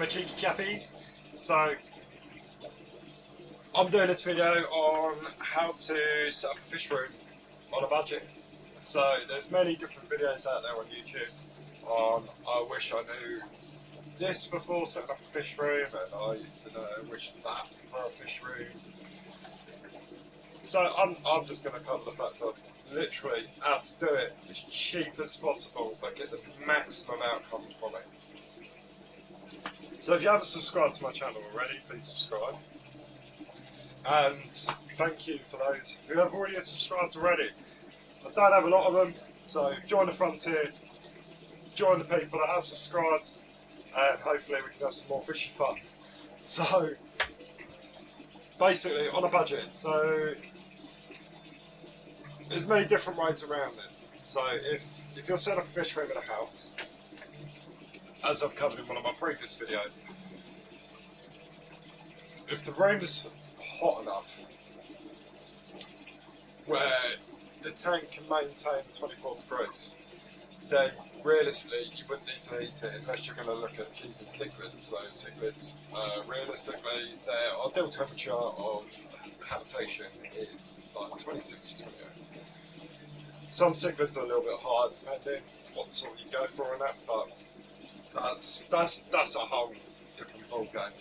cheeky chappies. So I'm doing this video on how to set up a fish room on a budget. So there's many different videos out there on YouTube on I wish I knew this before setting up a fish room, and I used to know wish that for a fish room. So I'm just going to cover the fact of literally how to do it as cheap as possible but get the maximum outcome from it. So if you haven't subscribed to my channel already, please subscribe. And thank you for those who have already subscribed already. I don't have a lot of them, so join the frontier, join the people that have subscribed, and hopefully we can have some more fishy fun. So basically on a budget, so there's many different ways around this. So if you're setting up a fish room in a house, as I've covered in one of my previous videos, if the room is hot enough where the tank can maintain 24 degrees, then realistically you wouldn't need to heat it unless you're going to look at keeping cichlids. So cichlids, realistically, their ideal temperature of habitation is like 26 to 28. Some cichlids are a little bit higher depending what sort you go for in that, but that's a whole different ball game.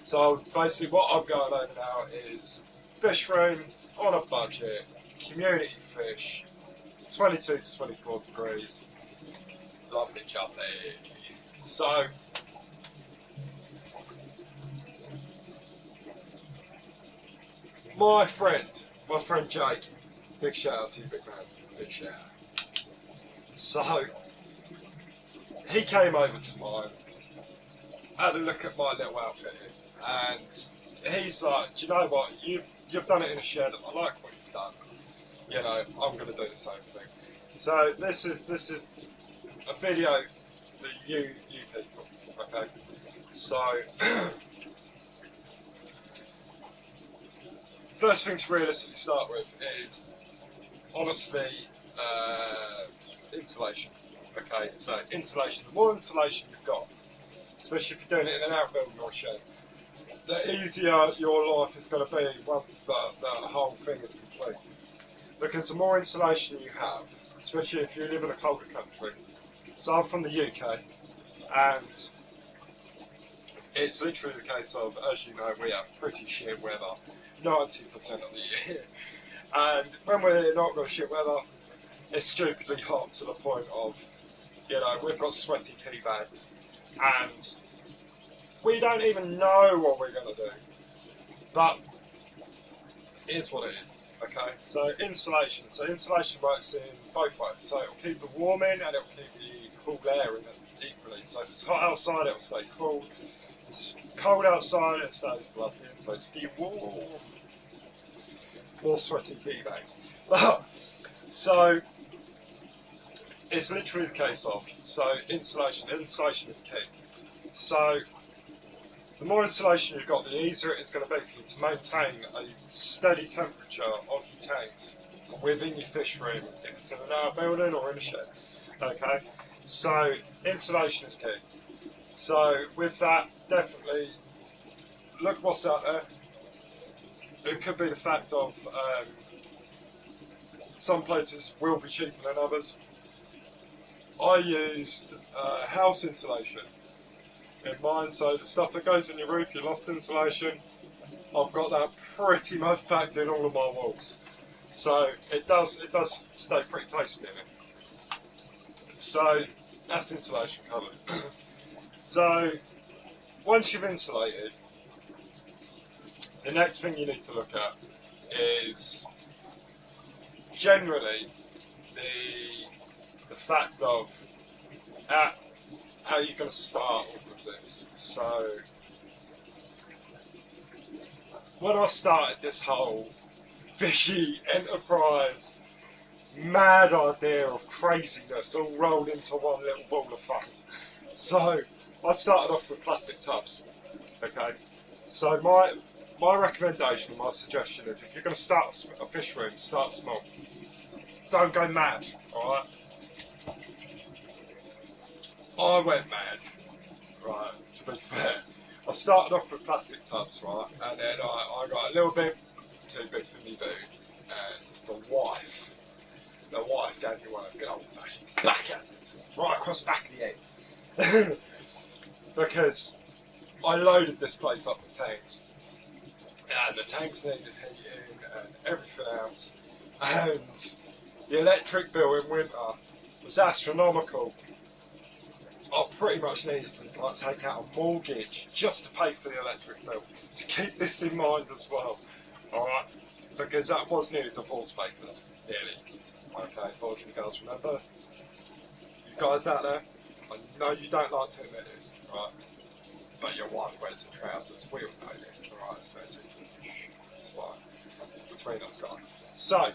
So basically what I'm going over now is fish room on a budget, community fish, 22 to 24 degrees, lovely jubbly. So my friend Jake, big shout out to you, big man, big shout out. So he came over to mine, had a look at my little outfit, and he's like, do you know what, you've done it in a shed, I like what you've done, you know, I'm going to do the same thing. So this is a video for you people, okay? So first thing to realistically start with is honestly insulation. Okay, so insulation. The more insulation you've got, especially if you're doing it in an outbuilding or shed, the easier your life is going to be once the whole thing is complete. Because the more insulation you have, especially if you live in a colder country. So I'm from the UK, and it's literally the case of, as you know, we have pretty shit weather 90% of the year. And when we're not got shit weather, it's stupidly hot to the point of, you know, we've got sweaty tea bags, and we don't even know what we're going to do. But it is what it is. Okay, so insulation. So insulation works in both ways. So it'll keep the warm in and it'll keep the cool air in it equally. So if it's hot outside, it'll stay cool. If it's cold outside, it stays lovely. So it's the warm. More sweaty tea bags. So it's literally the case of, so insulation is key. So the more insulation you've got, the easier it is going to be for you to maintain a steady temperature of your tanks within your fish room, if it's in an outbuilding or in a shed. Okay, so insulation is key. So with that, definitely look what's out there. It could be the fact of some places will be cheaper than others. I used house insulation in mine, so the stuff that goes in your roof, your loft insulation, I've got that pretty much packed in all of my walls. So it does stay pretty tasty in it. So that's insulation covered. So once you've insulated, the next thing you need to look at is generally the fact of how you're going to start with this. So when I started this whole fishy enterprise, mad idea of craziness all rolled into one little ball of fun. So I started off with plastic tubs. Okay, so my recommendation, my suggestion is, if you're going to start a fish room, start small. Don't go mad, alright? I went mad right, to be fair. I started off with plastic tubs, right, and then I got a little bit too big for me boots, and the wife gave me one of good old backhanders, right across the back of the head. Because I loaded this place up with tanks, and the tanks needed heating and everything else, and the electric bill in winter was astronomical. I pretty much needed to like take out a mortgage just to pay for the electric bill. So keep this in mind as well, alright? Because that was nearly divorce papers, nearly. Okay, boys and girls, remember? You guys out there, I know you don't like to admit this, right? But your wife wears the trousers, we all know this, alright? It's no secret. It's fine. Between us guys. So,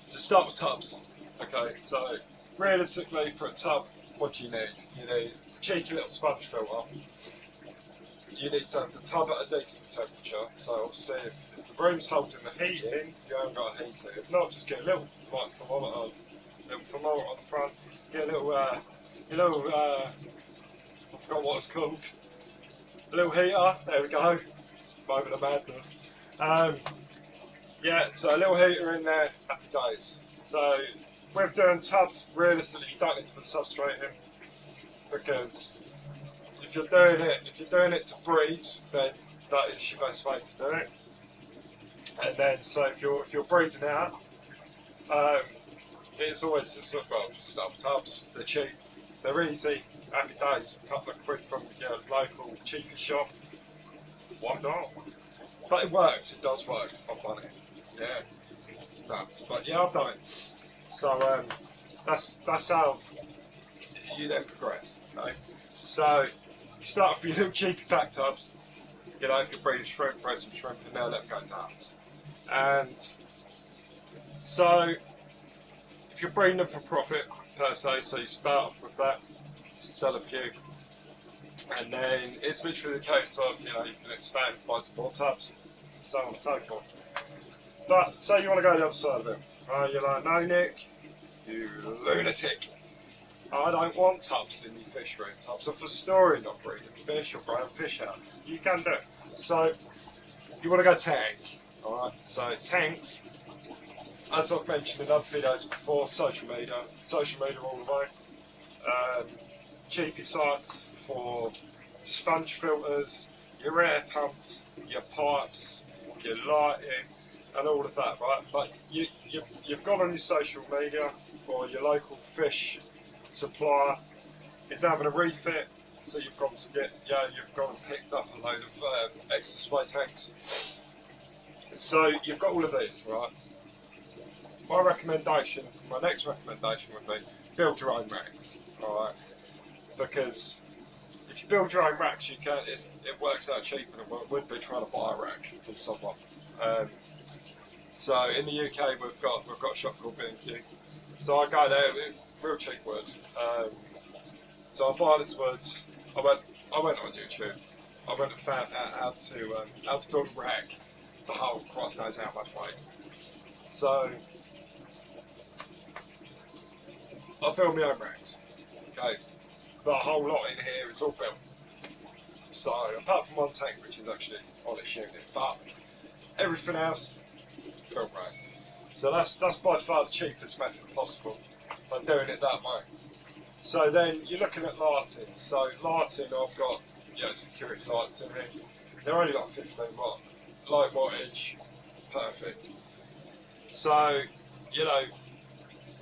to start with tubs, okay? So, realistically, for a tub, what do you need? You need a cheeky little sponge filter. You need to have the tub at a decent temperature. So obviously, if the room's holding the heat in, you haven't got a heater. If not, just get a little thermometer on the front. Get a little, I forgot what it's called. A little heater. There we go. Moment of madness. Yeah, so a little heater in there. Happy days. So. With doing tubs, realistically, you don't need to put substrate in, because if you're doing it to breed, then that is your best way to do it. And then, so if you're breeding out, it's always just start with tubs. They're cheap, they're easy, happy days. A couple of quid from your local cheapy shop. Why not? But it works. It does work. I've done it. Yeah, it's nuts. But yeah, I've done it. So that's how you then progress. Okay? So you start off with your little cheeky pack tubs. You know, if you're breeding shrimp, throw some shrimp in there, let them go nuts. And so if you're breeding them for profit per se, so you start off with that, sell a few, and then it's literally the case of, you know, you can expand, buy some more tubs, so on and so forth. But say you want to go the other side of it. You're like, no, Nick, you lunatic. I don't want tubs in your fish room. Tubs are for storing, not breeding fish or growing fish out. You can do it. So, you want to go tank. Alright, so tanks, as I've mentioned in other videos before, social media all the way. Cheapy sites for sponge filters, your air pumps, your pipes, your lighting, and all of that, right? But you've gone on your social media, or your local fish supplier is having a refit, so you've gone and picked up a load of extra display tanks. So you've got all of these, right? My next recommendation would be build your own racks, alright? Because if you build your own racks, it works out cheaper than what it would be trying to buy a rack from someone. So in the UK we've got a shop called B&Q. So I go there with real cheap wood. So I buy this wood. I went on YouTube. I went and found out how to build a rack to hold Christ knows how much weight. So I build my own racks. Okay, got a whole lot in here. It's all built. So apart from one tank, which is actually on its unit, but everything else. Rack. So that's by far the cheapest method possible by doing it that way. So then you're looking at lighting. So lighting, I've got security lights in here. They're only like 15 watt, low wattage, perfect. So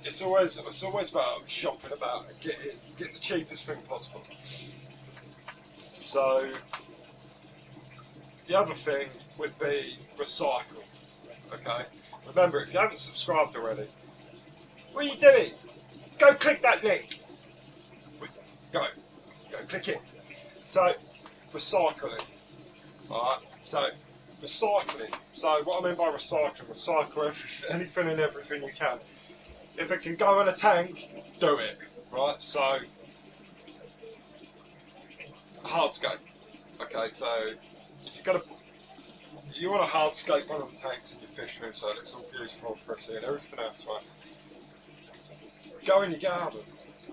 it's always about shopping about and getting the cheapest thing possible. So the other thing would be recycle. Okay. Remember, if you haven't subscribed already, what are you doing? Go click that link. Go click it. So, recycling. Alright, so recycling. So what I mean by recycle anything and everything you can. If it can go in a tank, do it. Right, so hardscape. Okay, so if you want to hardscape one of the tanks in your fish room so it looks all beautiful and pretty and everything else, right? Go in your garden.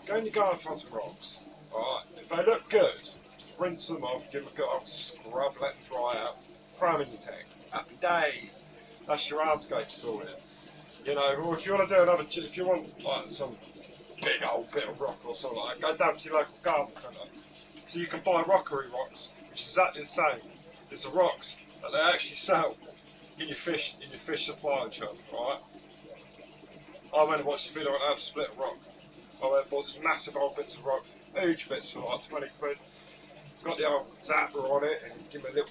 Go in your garden and find some rocks. right? If they look good, just rinse them off, give them a good old scrub, let them dry out, throw them in your tank. Happy days. That's your hardscape sorted. You know, or if you want to do another, if you want like some big old bit of rock or something like that, go down to your local garden centre. So you can buy rockery rocks, which is exactly the same. It's the rocks that they actually sell in your fish supply shop, right? I went and watched the video on how to split a rock. I went and bought some massive old bits of rock, huge bits for like 20 quid. Got the old zapper on it and give me a little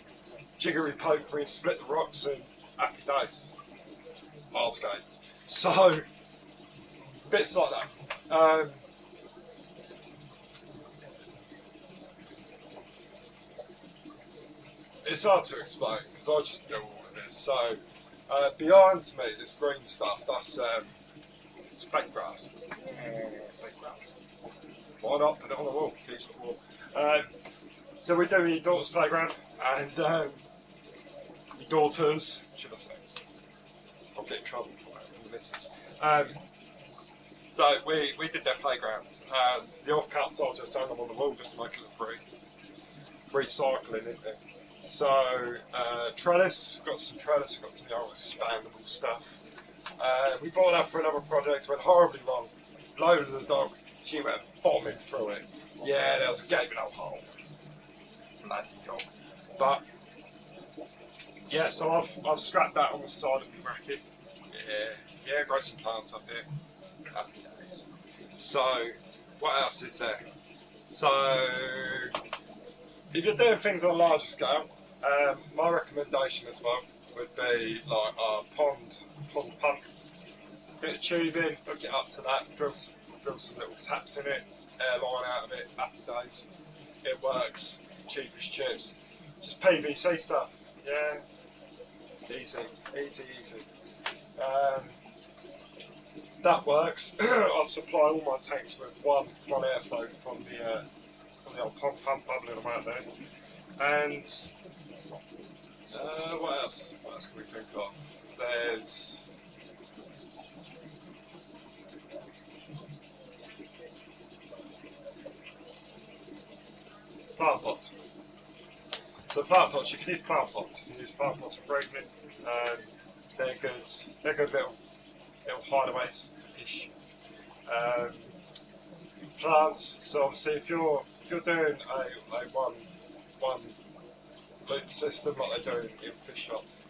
jiggery pokery and split the rocks and happy days. Hardscape. So, bits like that. It's hard to explain because I just do all of this. So, behind me, this green stuff, that's it's fake grass. Fake grass. Why not put it on the wall? Keeps it warm. So we're doing your daughter's playground, and your daughters, should I say? I'll get in trouble for that from the missus. So we did their playgrounds, and the offcuts I just hung them on the wall just to make it look pretty. Recycling, isn't it? So trellis, got some trellis, got some old expandable stuff. We bought that for another project, went horribly wrong. Loaded the dog, she went bombing through it. Yeah, there was a gaping old hole. Bloody dog. But yeah, so I've scrapped that on the side of the bracket. Yeah, grow some plants up here. Happy days. So what else is there? So if you're doing things on a larger scale, my recommendation as well would be like a pond pump. Bit of tubing, hook it up to that, drill some little taps in it, air line out of it, happy days. It works, cheap as chips. Just PVC stuff, yeah. Easy. That works. I've supplied all my tanks with one airflow from the old pump bubbling them out there. And what else? What else can we think of? There's plant pots. So plant pots, you can use plant pots. You can use plant pots for breeding. They're good. They're good little hideaways for fish. Plants. So obviously, if you're doing a one loop system like they do in fish shops,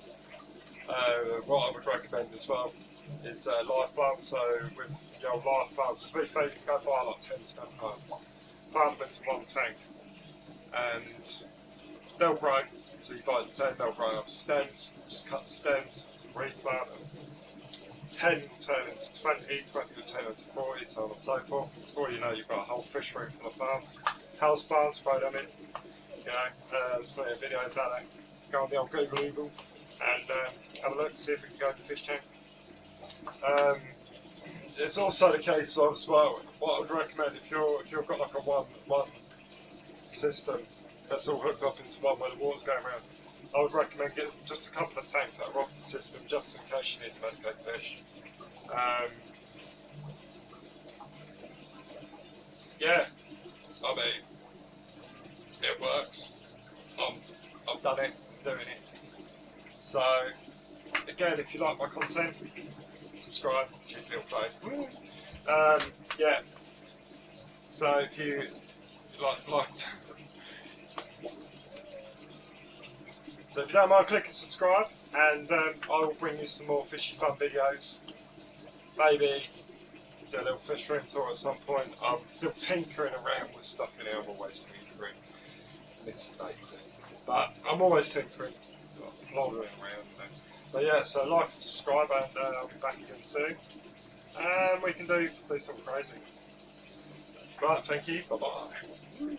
what I would recommend as well is live plants. So with your live plants, to be fair, you can go buy like 10 stem plants, plant them into one tank, and they'll grow. So you buy the 10, they'll grow up stems. Just cut the stems, replant them. 10 will turn into 20 will turn into 40, so on and so forth. Before you know, you've got a whole fish room full of plants. House plants, grow them in. You know, there's plenty of videos out there. Go on the old Google and have a look, see if we can go in the fish tank. It's also the case of as well. What I would recommend if you've got like a one system that's all hooked up into one where the water's going around, I would recommend getting just a couple of tanks that are off the system just in case you need to medicate fish. Yeah, I mean, it works. I've done it, doing it. So, again, if you like my content, subscribe, cheap little place. Yeah. So if you liked. So if you don't mind, click and subscribe, and I will bring you some more fishy fun videos. Maybe do a little fish room tour at some point. I'm still tinkering around with stuff in here. I'm always tinkering. This is 18, but I'm always tinkering, plodding around. But yeah, so like and subscribe, and I'll be back again soon, and we can do something crazy. Right, thank you. Bye bye.